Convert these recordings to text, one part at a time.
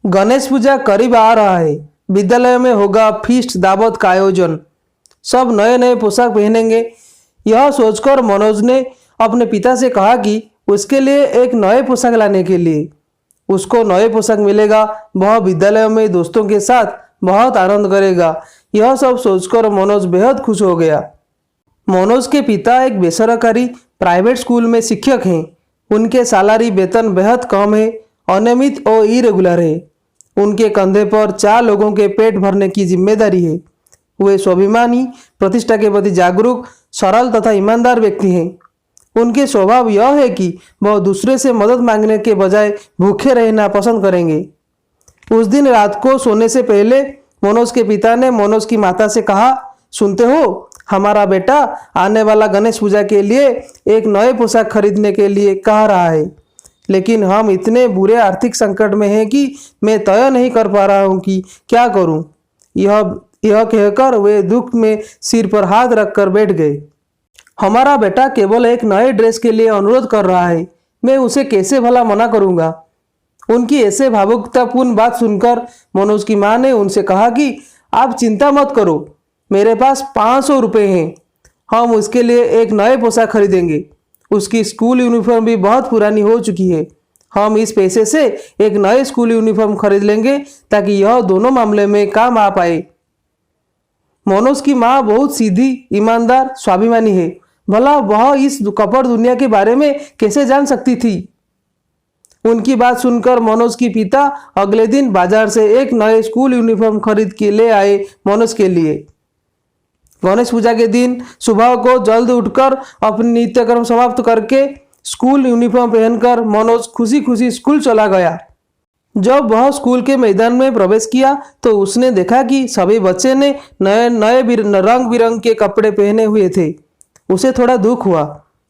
गणेश पूजा करीब आ रहा है। विद्यालय में होगा फीस्ट दावत का आयोजन। सब नए नए पोशाक पहनेंगे। यह सोचकर मनोज ने अपने पिता से कहा कि उसके लिए एक नए पोशाक लाने के लिए उसको नए पोशाक मिलेगा। वह विद्यालय में दोस्तों के साथ बहुत आनंद करेगा। यह सब सोचकर मनोज बेहद खुश हो गया। मनोज के पिता एक बेसरकारी प्राइवेट स्कूल में शिक्षक हैं। उनके सैलरी वेतन बेहद कम है, अनियमित और इरेगुलर है। उनके कंधे पर 4 लोगों के पेट भरने की जिम्मेदारी है। वे स्वाभिमानी, प्रतिष्ठा के प्रति जागरूक, सरल तथा ईमानदार व्यक्ति हैं। उनके स्वभाव यह है कि वह दूसरे से मदद मांगने के बजाय भूखे रहना पसंद करेंगे। उस दिन रात को सोने से पहले मनोज के पिता ने मनोज की माता से कहा, सुनते हो, हमारा बेटा आने वाला गणेश पूजा के लिए एक नए पोशाक खरीदने के लिए कह रहा है, लेकिन हम इतने बुरे आर्थिक संकट में हैं कि मैं तय नहीं कर पा रहा हूं कि क्या करूं। यह कहकर वे दुख में सिर पर हाथ रखकर बैठ गए। हमारा बेटा केवल एक नए ड्रेस के लिए अनुरोध कर रहा है, मैं उसे कैसे भला मना करूंगा। उनकी ऐसे भावुकतापूर्ण बात सुनकर मनोज की मां ने उनसे कहा कि आप चिंता मत करो, मेरे पास 500 रुपये हैं, हम उसके लिए एक नए पोशाक खरीदेंगे। उसकी स्कूल यूनिफॉर्म भी बहुत पुरानी हो चुकी है। हम इस पैसे से एक नए स्कूल यूनिफॉर्म खरीद लेंगे ताकि यह दोनों मामले में काम आ पाए। मनोज की माँ बहुत सीधी, ईमानदार, स्वाभिमानी है। भला वह इस कपड़ दुनिया के बारे में कैसे जान सकती थी। उनकी बात सुनकर मनोज की पिता अगले दिन बाजार से एक नए स्कूल यूनिफॉर्म खरीद के ले आए मनोज के लिए। गणेश पूजा के दिन सुबह को जल्द उठकर अपनी नित्यक्रम समाप्त करके स्कूल यूनिफॉर्म पहनकर मनोज खुशी खुशी स्कूल चला गया। जब वह स्कूल के मैदान में प्रवेश किया तो उसने देखा कि सभी बच्चे ने नए नए रंग बिरंग के कपड़े पहने हुए थे। उसे थोड़ा दुख हुआ।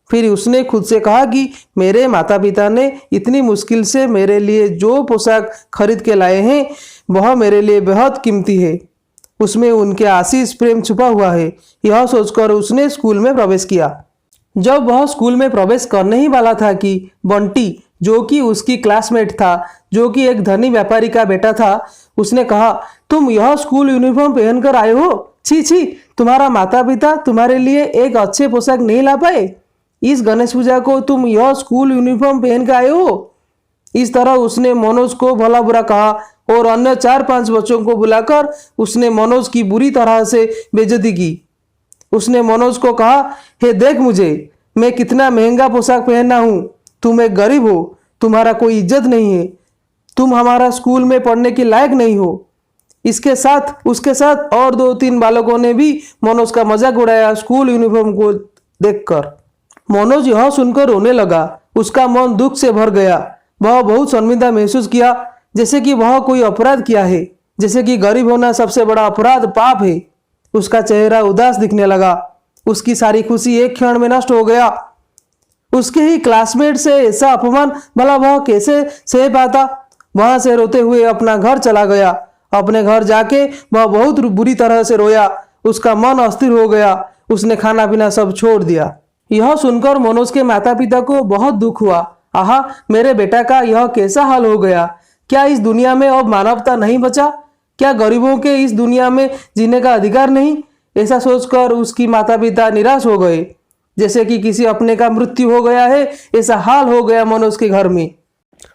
फिर उसने खुद से कहा कि मेरे माता पिता ने इतनी मुश्किल से मेरे लिए जो पोशाक खरीद के लाए हैं वह मेरे लिए बेहद कीमती है। उसमें उनके आशीष प्रेम छुपा हुआ है। यह सोचकर उसने स्कूल में प्रवेश किया। जब वह स्कूल में प्रवेश करने ही वाला था कि बंटी, जो कि उसकी क्लासमेट था, जो कि एक धनी व्यापारी का बेटा था, उसने कहा, तुम यह स्कूल यूनिफॉर्म पहनकर आए हो? छी छी, तुम्हारा माता पिता तुम्हारे लिए एक अच्छे पोशाक नहीं ला पाए? इस गणेश पूजा को तुम यह स्कूल यूनिफॉर्म पहन कर आए हो? इस तरह उसने मनोज को भला बुरा कहा और अन्य 4-5 बच्चों को बुलाकर उसने मनोज की बुरी तरह से बेइज्जती की। उसने मनोज को कहा, हे देख मुझे, मैं कितना महंगा पोशाक पहना हूं। तुम एक गरीब हो, तुम्हारा कोई इज्जत नहीं है, तुम हमारा स्कूल में पढ़ने के लायक नहीं हो। उसके साथ और 2-3 बालकों ने भी मनोज का मजाक उड़ाया स्कूल यूनिफॉर्म को देखकर। मनोज यह सुनकर रोने लगा। उसका मन दुख से भर गया। वह बहुत शर्मिंदा महसूस किया, जैसे कि वह कोई अपराध किया है, जैसे कि गरीब होना सबसे बड़ा अपराध, पाप है। उसका चेहरा उदास दिखने लगा। उसकी सारी खुशी एक क्षण में नष्ट हो गया। उसके ही क्लासमेट से ऐसा अपमान भला वह कैसे सह पाता। वहां से रोते हुए अपना घर चला गया। अपने घर जाके वह बहुत बुरी तरह से रोया। उसका मन अस्थिर हो गया। उसने खाना पीना सब छोड़ दिया। यह सुनकर मनोज के माता पिता को बहुत दुख हुआ। आहा, मेरे बेटा का यह कैसा हाल हो गया। क्या इस दुनिया में अब मानवता नहीं बचा? क्या गरीबों के इस दुनिया में जीने का अधिकार नहीं? ऐसा सोचकर उसकी माता पिता निराश हो गए। जैसे कि किसी अपने का मृत्यु हो गया है, ऐसा हाल हो गया मनोज के घर में।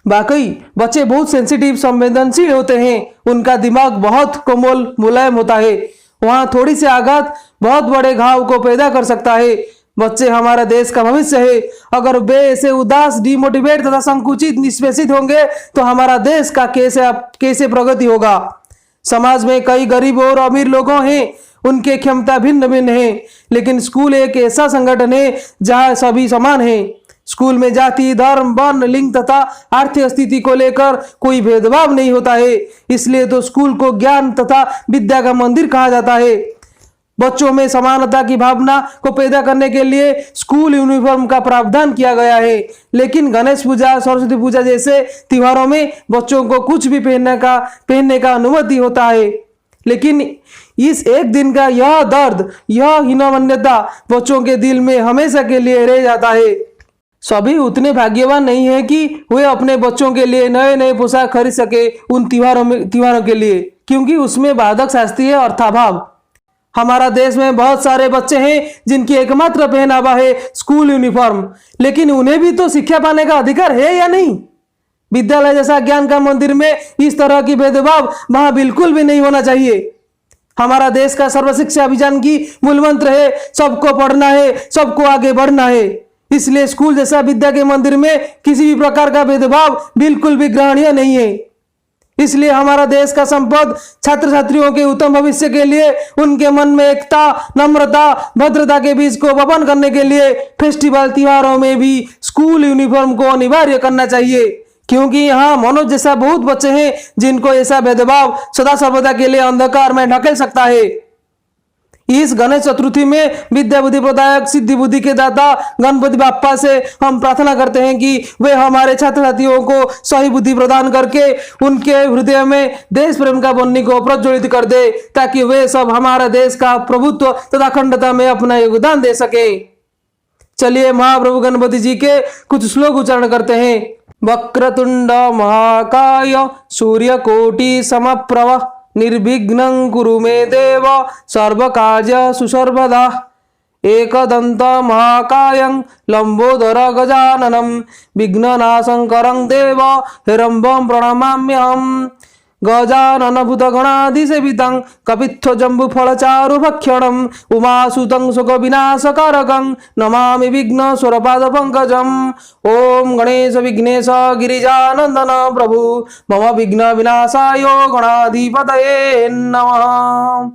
वाकई बच्चे बहुत सेंसिटिव, संवेदनशील होते हैं। उनका दिमाग बहुत कोमल, मुलायम होता है। वहां थोड़ी सी आघात बहुत बड़े घाव को पैदा कर सकता है। बच्चे हमारा देश का भविष्य है। अगर वे ऐसे उदास, डिमोटिवेट तथा संकुचित, निष्पेषित होंगे तो हमारा देश का कैसे प्रगति होगा। समाज में कई गरीब और अमीर लोगों हैं, उनके क्षमता भिन्न भिन्न है, लेकिन स्कूल एक ऐसा संगठन है जहां सभी समान हैं। स्कूल में जाति, धर्म, वर्ण, लिंग तथा आर्थिक स्थिति को लेकर कोई भेदभाव नहीं होता है। इसलिए तो स्कूल को ज्ञान तथा विद्या का मंदिर कहा जाता है। बच्चों में समानता की भावना को पैदा करने के लिए स्कूल यूनिफॉर्म का प्रावधान किया गया है। लेकिन गणेश पूजा, सरस्वती पूजा जैसे त्योहारों में बच्चों को कुछ भी पहनने का अनुमति होता है। लेकिन इस एक दिन का यह दर्द, यह हीनमान्यता बच्चों के दिल में हमेशा के लिए रह जाता है। सभी उतने भाग्यवान नहीं है कि वे अपने बच्चों के लिए नए नए पोशाक खरीद सके उन त्योहारों के लिए, क्योंकि उसमें बाधक शास्ति है अर्थाभाव। हमारा देश में बहुत सारे बच्चे हैं जिनकी एकमात्र पहनावा है स्कूल यूनिफॉर्म, लेकिन उन्हें भी तो शिक्षा पाने का अधिकार है या नहीं? विद्यालय जैसा ज्ञान का मंदिर में इस तरह की भेदभाव वहां बिल्कुल भी नहीं होना चाहिए। हमारा देश का सर्व शिक्षा अभियान की मूल मंत्र है सबको पढ़ना है, सबको आगे बढ़ना है। इसलिए स्कूल जैसा विद्या के मंदिर में किसी भी प्रकार का भेदभाव बिल्कुल भी ग्रहणीय नहीं है। इसलिए हमारा देश का संपद छात्र छात्रियों के उत्तम भविष्य के लिए उनके मन में एकता, नम्रता, भद्रता के बीज को वपन करने के लिए फेस्टिवल त्योहारों में भी स्कूल यूनिफॉर्म को अनिवार्य करना चाहिए, क्योंकि यहाँ मनोज जैसा बहुत बच्चे हैं जिनको ऐसा भेदभाव सदा सर्वदा के लिए अंधकार में ढकेल सकता है। इस गणेश चतुर्थी में विद्या बुद्धि प्रदायक सिद्धि बुद्धि के दाता गणपति बाप्पा से हम प्रार्थना करते हैं कि वे हमारे छात्र छात्रियों को सही बुद्धि प्रदान करके उनके हृदय में देश प्रेम का बन्नी को प्रज्वलित कर दे, ताकि वे सब हमारे देश का प्रभुत्व तथा अखंडता में अपना योगदान दे सके। चलिए महाप्रभु गणपति जी के कुछ श्लोक उच्चारण करते हैं। वक्रतुंड महाकाय सूर्यकोटि समप्रभ निर्विघ्नं कुरु मे देव सर्वकार्य सुसर्वदा। एकदंत महाकायं लंबोदर गजाननं विघ्ननाशंकरं देव हिरंबं प्रणमाम्यहम्। गजानन भूत गणाधिसेवितं कपित्थ जम्बु फलचारु भक्षणं उमासुतं शोक विनाशकारकं नमामि विघ्न स्वरपाद पंकजम्। ओम गणेश विघ्नेश गिरिजानंदन प्रभु मम विघ्न विनाशाय गणाधिपतये नमः।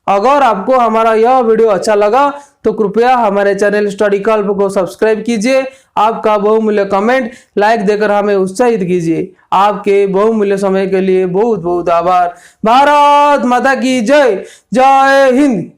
अगर आपको हमारा यह वीडियो अच्छा लगा तो कृपया हमारे चैनल स्टडी कल्प को सब्सक्राइब कीजिए। आपका बहुमूल्य कमेंट, लाइक देकर हमें उत्साहित कीजिए। आपके बहुमूल्य समय के लिए बहुत बहुत आभार। भारत माता की जय। जय हिंद।